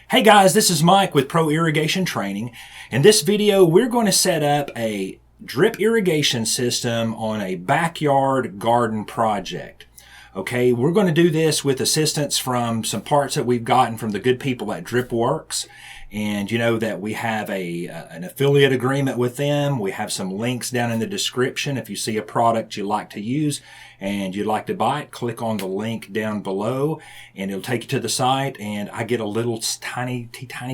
Hey guys, this is Mike with Pro Irrigation Training. In this video, we're going to set up a drip irrigation system on a backyard garden project. Okay, we're going to do this with assistance from some parts that we've gotten from the good people at DripWorks. And you know that we have an affiliate agreement with them. We have some links down in the description. If you see a product you like to use and you'd like to buy it, click on the link down below and it'll take you to the site, and I get a little tiny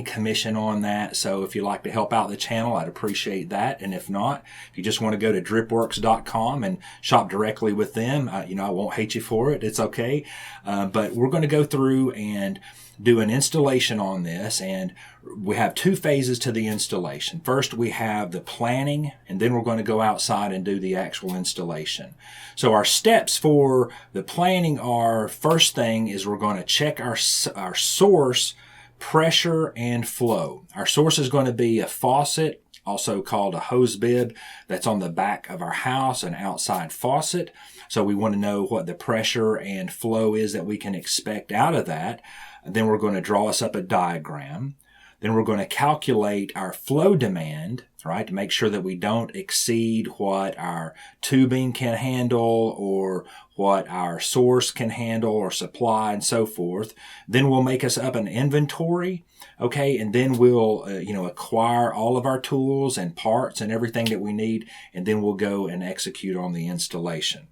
commission on that. So if you'd like to help out the channel, I'd appreciate that. And if not, if you just want to go to dripworks.com and shop directly with them, I won't hate you for it. It's okay. But we're going to go through and do an installation on this, and we have two phases to the installation. First, we have the planning, and then we're going to go outside and do the actual installation. So our steps for the planning are, first thing is we're going to check our source pressure and flow. Our source is going to be a faucet, also called a hose bib, that's on the back of our house, an outside faucet. So we want to know what the pressure and flow is that we can expect out of that. And then we're going to draw us up a diagram. Then we're going to calculate our flow demand, right, to make sure that we don't exceed what our tubing can handle or what our source can handle or supply and so forth. Then we'll make us up an inventory, okay, and then we'll acquire all of our tools and parts and everything that we need, and then we'll go and execute on the installation.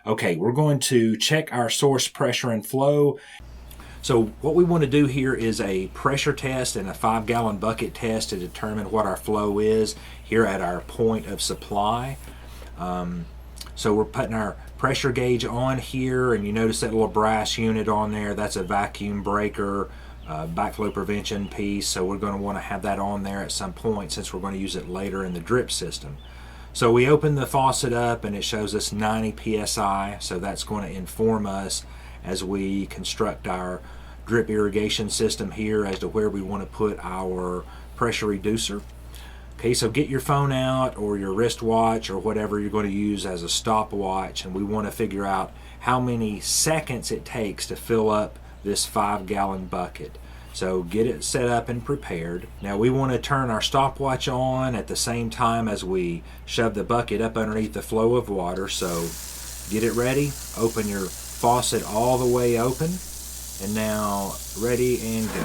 Okay, we're going to check our source pressure and flow. So what we want to do here is a pressure test and a 5-gallon bucket test to determine what our flow is here at our point of supply. So we're putting our pressure gauge on here, and you notice that little brass unit on there, that's a vacuum breaker, backflow prevention piece. So we're going to want to have that on there at some point since we're going to use it later in the drip system. So we open the faucet up and it shows us 90 psi, so that's going to inform us as we construct our drip irrigation system here as to where we want to put our pressure reducer. Okay, so get your phone out or your wristwatch or whatever you're going to use as a stopwatch, and we want to figure out how many seconds it takes to fill up this 5-gallon bucket. So get it set up and prepared. Now we want to turn our stopwatch on at the same time as we shove the bucket up underneath the flow of water. So get it ready, open your faucet all the way open, and now ready and go.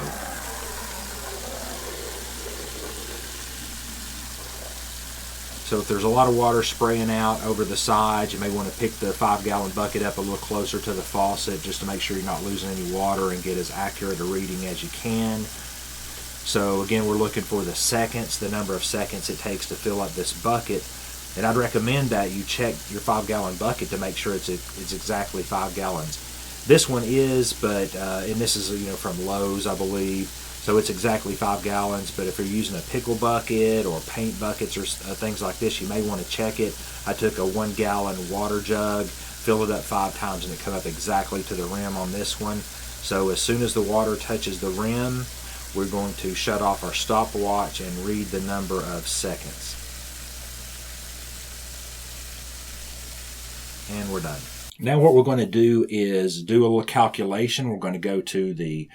So if there's a lot of water spraying out over the sides, you may want to pick the 5-gallon bucket up a little closer to the faucet just to make sure you're not losing any water and get as accurate a reading as you can. So again, we're looking for the seconds, the number of seconds it takes to fill up this bucket. And I'd recommend that you check your 5-gallon bucket to make sure it's exactly 5 gallons. This one is, but and this is from Lowe's, I believe. So it's exactly 5 gallons. But if you're using a pickle bucket or paint buckets or things like this, you may want to check it. I took a 1-gallon water jug, filled it up 5 times, and it came up exactly to the rim on this one. So as soon as the water touches the rim, we're going to shut off our stopwatch and read the number of seconds. And we're done. Now what we're going to do is do a little calculation. We're going to go to the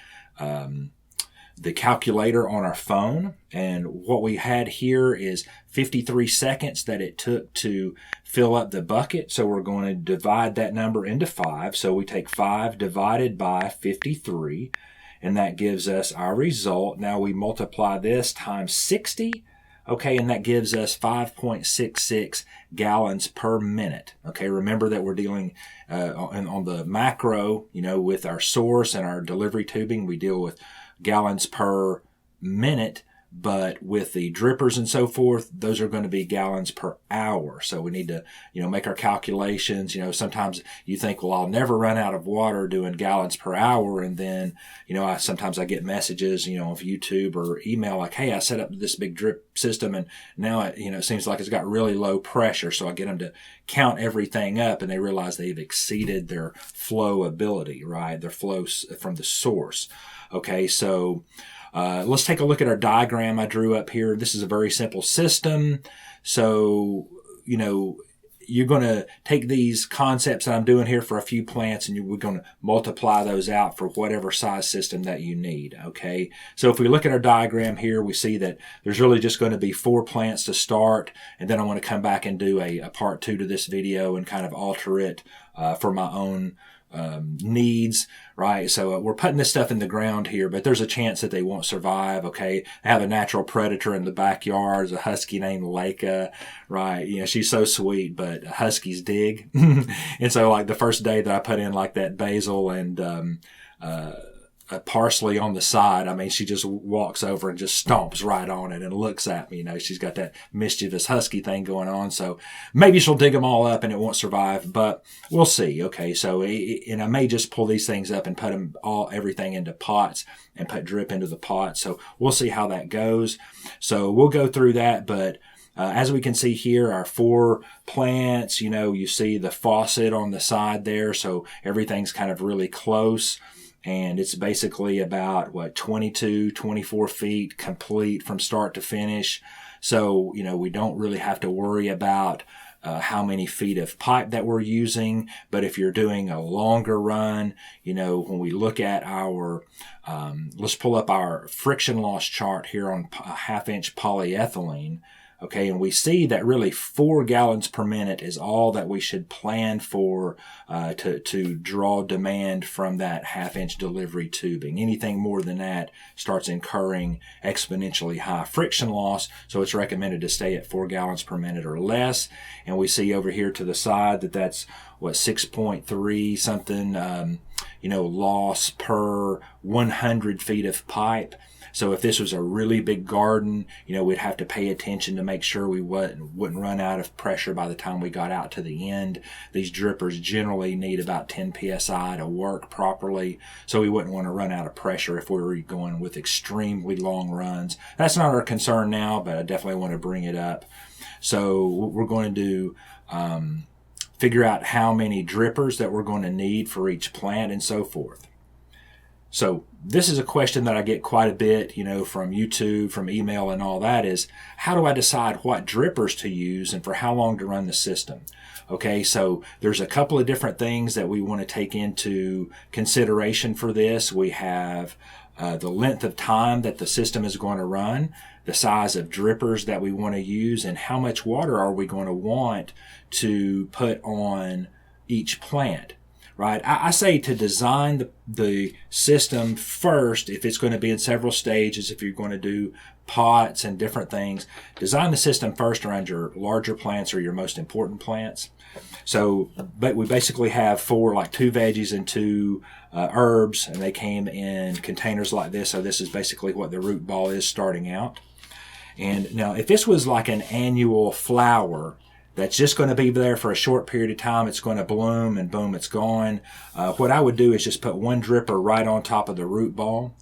calculator on our phone, and what we had here is 53 seconds that it took to fill up the bucket. So we're going to divide that number into 5. So we take 5 divided by 53, and that gives us our result. Now we multiply this times 60. Okay, and that gives us 5.66 gallons per minute. Okay, remember that we're dealing on the macro, with our source and our delivery tubing, we deal with gallons per minute, but with the drippers and so forth, those are going to be gallons per hour. So we need to, make our calculations. Sometimes you think, well, I'll never run out of water doing gallons per hour. And then, sometimes I get messages, on YouTube or email like, hey, I set up this big drip system and now it seems like it's got really low pressure. So I get them to count everything up and they realize they've exceeded their flow ability, right? Their flow from the source. Okay, so let's take a look at our diagram I drew up here. This is a very simple system. So, you're going to take these concepts that I'm doing here for a few plants, and we're going to multiply those out for whatever size system that you need. Okay. So if we look at our diagram here, we see that there's really just going to be 4 plants to start. And then I want to come back and do a part 2 to this video and kind of alter it for my own needs, right? So we're putting this stuff in the ground here, but there's a chance that they won't survive. Okay. I have a natural predator in the backyard. There's a husky named Leica, right? You know, she's so sweet, but huskies dig. And so like the first day that I put in like that basil and, parsley on the side, I mean, she just walks over and just stomps right on it and looks at me. You know, she's got that mischievous husky thing going on. So maybe she'll dig them all up and it won't survive, but we'll see. Okay. So, and I may just pull these things up and put them everything into pots and put drip into the pot. So we'll see how that goes. So we'll go through that, but as we can see here, our 4 plants, you know, you see the faucet on the side there. So everything's kind of really close. And it's basically about, 22, 24 feet complete from start to finish. So, you know, we don't really have to worry about how many feet of pipe that we're using. But if you're doing a longer run, you know, when we look at our, let's pull up our friction loss chart here on a 1/2-inch polyethylene. Okay, and we see that really 4 gallons per minute is all that we should plan for to draw demand from that 1/2-inch delivery tubing. Anything more than that starts incurring exponentially high friction loss, so it's recommended to stay at 4 gallons per minute or less. And we see over here to the side that that's 6.3 something, you know, loss per 100 feet of pipe. So if this was a really big garden, you know, we'd have to pay attention to make sure we wouldn't run out of pressure by the time we got out to the end. These drippers generally need about 10 psi to work properly, so we wouldn't want to run out of pressure if we were going with extremely long runs. That's not our concern now, but I definitely want to bring it up. So we're going to figure out how many drippers that we're going to need for each plant and so forth. So this is a question that I get quite a bit, you know, from YouTube, from email and all that, is how do I decide what drippers to use and for how long to run the system? Okay, so there's a couple of different things that we want to take into consideration for this. We have the length of time that the system is going to run, the size of drippers that we want to use, and how much water are we going to want to put on each plant. Right, I say to design the system first. If it's going to be in several stages, if you're going to do pots and different things, design the system first around your larger plants or your most important plants. So, but we basically have 4, like 2 veggies and 2 herbs, and they came in containers like this. So this is basically what the root ball is starting out. And now, if this was like an annual flower that's just going to be there for a short period of time, it's going to bloom and boom, it's gone. What I would do is just put 1 dripper right on top of the root ball,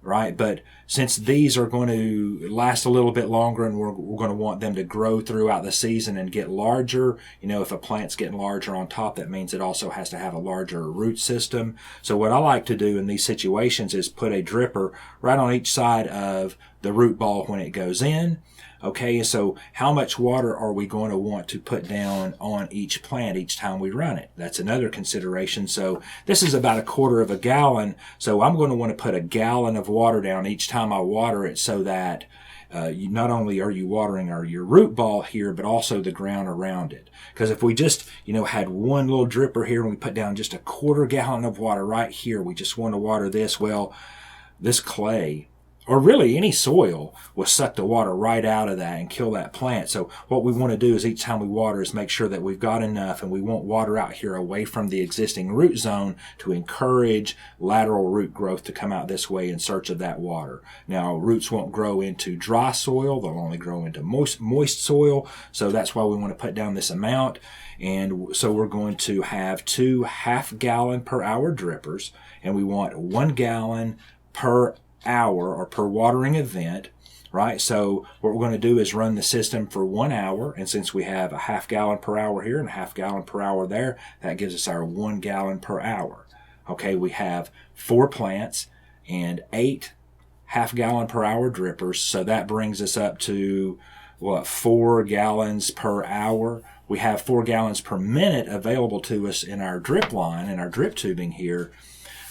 right? But since these are going to last a little bit longer and we're going to want them to grow throughout the season and get larger, you know, if a plant's getting larger on top, that means it also has to have a larger root system. So what I like to do in these situations is put a dripper right on each side of the root ball when it goes in. Okay, so how much water are we going to want to put down on each plant each time we run it? That's another consideration. So this is about 1/4 gallon. So I'm going to want to put 1 gallon of water down each time I water it, so that you not only are you watering your root ball here, but also the ground around it. Because if we just, you know, had 1 little dripper here and we put down just 1/4 gallon of water right here, we just want to water this, well, this clay, or really any soil, will suck the water right out of that and kill that plant. So what we want to do is each time we water is make sure that we've got enough, and we want water out here away from the existing root zone to encourage lateral root growth to come out this way in search of that water. Now, roots won't grow into dry soil. They'll only grow into moist soil. So that's why we want to put down this amount. And so we're going to have 2 1/2 gallon per hour drippers, and we want 1 gallon per hour or per watering event, right? So what we're going to do is run the system for 1 hour, and since we have a 1/2 gallon per hour here and a 1/2 gallon per hour there, that gives us our 1 gallon per hour. Okay, we have 4 plants and 8 1/2 gallon per hour drippers, so that brings us up to 4 gallons per hour, we have 4 gallons per minute available to us in our drip line, in our drip tubing here.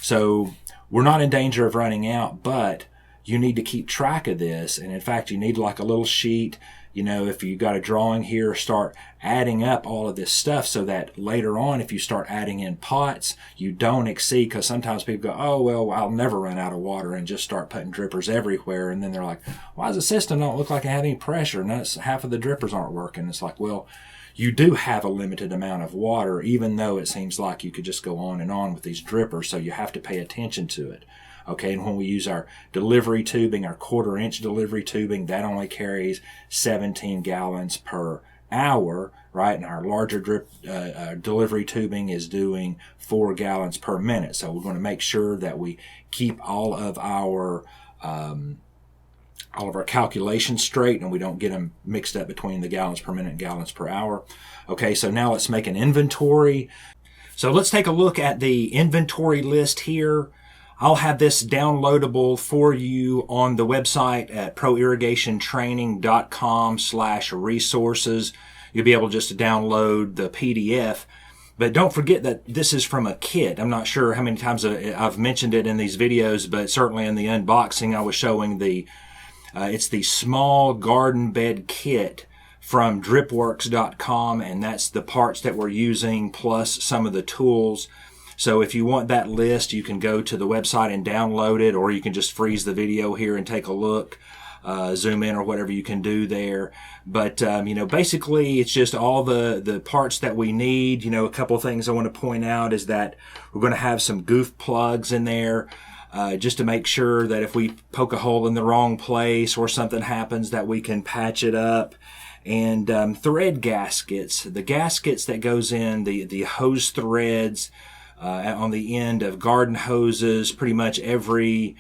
So we're not in danger of running out, but you need to keep track of this. And in fact, you need like a little sheet, you know, if you got a drawing here, start adding up all of this stuff so that later on, if you start adding in pots, you don't exceed, because sometimes people go, oh, well, I'll never run out of water, and just start putting drippers everywhere. And then they're like, why does the system don't look like it have any pressure? And half of the drippers aren't working. It's like, well, you do have a limited amount of water, even though it seems like you could just go on and on with these drippers. So you have to pay attention to it. Okay, and when we use our delivery tubing, our 1/4 inch delivery tubing, that only carries 17 gallons per hour, right? And our larger drip delivery tubing is doing 4 gallons per minute. So we're going to make sure that we keep all of our calculations straight, and we don't get them mixed up between the gallons per minute and gallons per hour. Okay, so now let's make an inventory. So let's take a look at the inventory list here. I'll have this downloadable for you on the website at proirrigationtraining.com/resources. You'll be able just to download the PDF. But don't forget that this is from a kit. I'm not sure how many times I've mentioned it in these videos, but certainly in the unboxing I was showing it's the small garden bed kit from dripworks.com, and that's the parts that we're using plus some of the tools. So if you want that list, you can go to the website and download it, or you can just freeze the video here and take a look, zoom in or whatever you can do there. But, you know, basically it's just all the parts that we need. You know, a couple of things I want to point out is that we're going to have some goof plugs in there, just to make sure that if we poke a hole in the wrong place or something happens, that we can patch it up. And thread gaskets, the gaskets that goes in the hose threads, on the end of garden hoses. Pretty much every,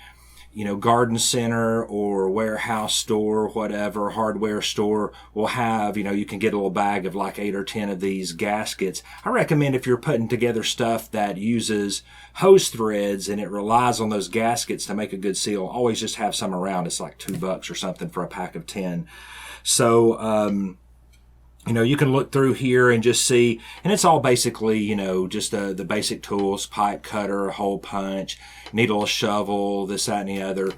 you know, garden center or warehouse store, whatever, hardware store will have, you know, you can get a little bag of like 8 or 10 of these gaskets. I recommend if you're putting together stuff that uses hose threads and it relies on those gaskets to make a good seal, always just have some around. It's like $2 or something for a pack of 10. So, you know, you can look through here and just see, and it's all basically, you know, just the basic tools: pipe cutter, hole punch, needle, shovel, this, that, and the other.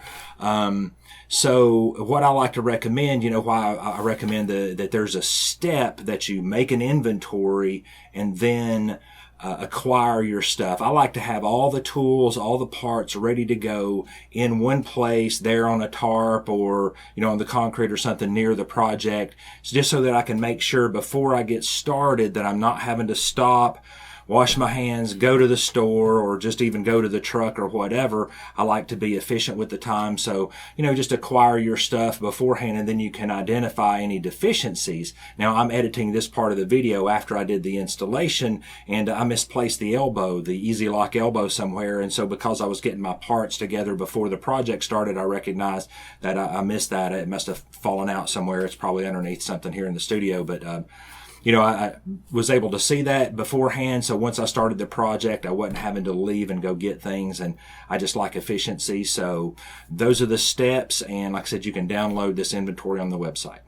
So what I like to recommend, you know, why I recommend that there's a step that you make an inventory and then acquire your stuff. I like to have all the tools, all the parts ready to go in one place there on a tarp or, you know, on the concrete or something near the project, just so that I can make sure before I get started that I'm not having to stop, wash my hands, go to the store, or just even go to the truck or whatever. I like to be efficient with the time. So, you know, just acquire your stuff beforehand, and then you can identify any deficiencies. Now, I'm editing this part of the video after I did the installation, and I misplaced the elbow, the Easy Lock elbow somewhere. And so because I was getting my parts together before the project started, I recognized that I missed that. It must have fallen out somewhere. It's probably underneath something here in the studio, but you know, I was able to see that beforehand. So once I started the project, I wasn't having to leave and go get things. And I just like efficiency. So those are the steps. And like I said, you can download this inventory on the website.